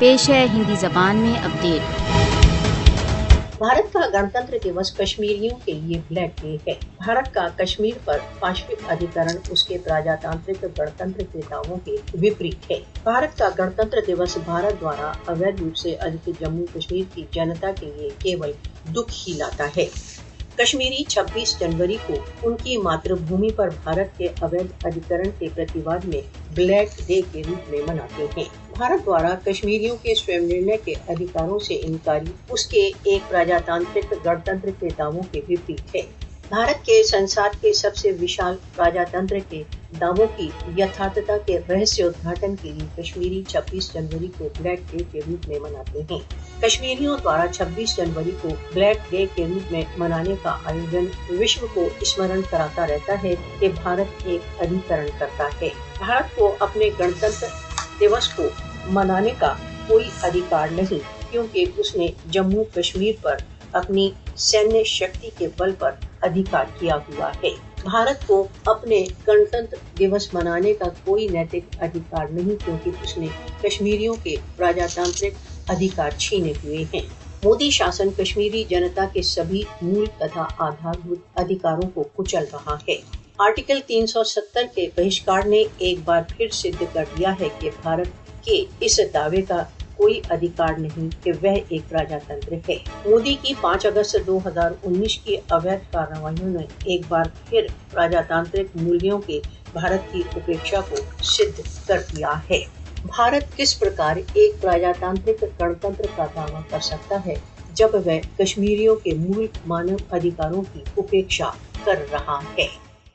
पेश है हिंदी जबान में अपडेट। भारत का गणतंत्र दिवस कश्मीरियों के लिए ब्लैक डे है। भारत का कश्मीर पर पाशविक अधिकरण उसके प्रजातांत्रिक गणतंत्र के दावों के विपरीत है। भारत का गणतंत्र दिवस भारत द्वारा अवैध रूप से अधिकृत जम्मू कश्मीर की जनता के लिए केवल दुख ही लाता है। कश्मीरी 26 जनवरी को उनकी मातृभूमि पर भारत के अवैध अधिकरण के प्रतिवाद में ब्लैक डे के रूप में मनाते हैं। भारत द्वारा कश्मीरियों के स्वयं निर्णय के अधिकारों से इनकारी उसके एक प्रजातांत्रिक गणतंत्र के दावों के विपरीत है। भारत के संसार के सबसे विशाल प्रजातंत्र के दावों की यथार्थता के रहस्योद्घाटन के लिए कश्मीरी 26 जनवरी को ब्लैक डे के रूप में मनाते हैं। कश्मीरियों द्वारा 26 जनवरी को ब्लैक डे के रूप में मनाने का आयोजन विश्व को स्मरण कराता रहता है कि भारत एक अधिकरण करता है। भारत को अपने गणतंत्र दिवस को मनाने का कोई अधिकार नहीं, क्योंकि उसने जम्मू कश्मीर पर अपनी सैन्य शक्ति के बल पर अधिकार किया हुआ है। भारत को अपने गणतंत्र दिवस मनाने का कोई नैतिक अधिकार नहीं, क्योंकि उसने कश्मीरियों के प्रजातांत्रिक अधिकार छीने हुए हैं। मोदी शासन कश्मीरी जनता के सभी मूल तथा आधारभूत अधिकारों को कुचल रहा है। आर्टिकल 370 के बहिष्कार ने एक बार फिर सिद्ध कर दिया है कि भारत के इस दावे का कोई अधिकार नहीं कि वह एक प्रजातंत्र है। मोदी की 5 अगस्त 2019 की अवैध कार्रवाइयों ने एक बार फिर प्रजातांत्रिक मूल्यों के भारत की उपेक्षा को सिद्ध कर दिया है। भारत किस प्रकार एक प्रजातांत्रिक गणतंत्र का दावा कर सकता है जब वह कश्मीरियों के मूल मानव अधिकारों की उपेक्षा कर रहा है।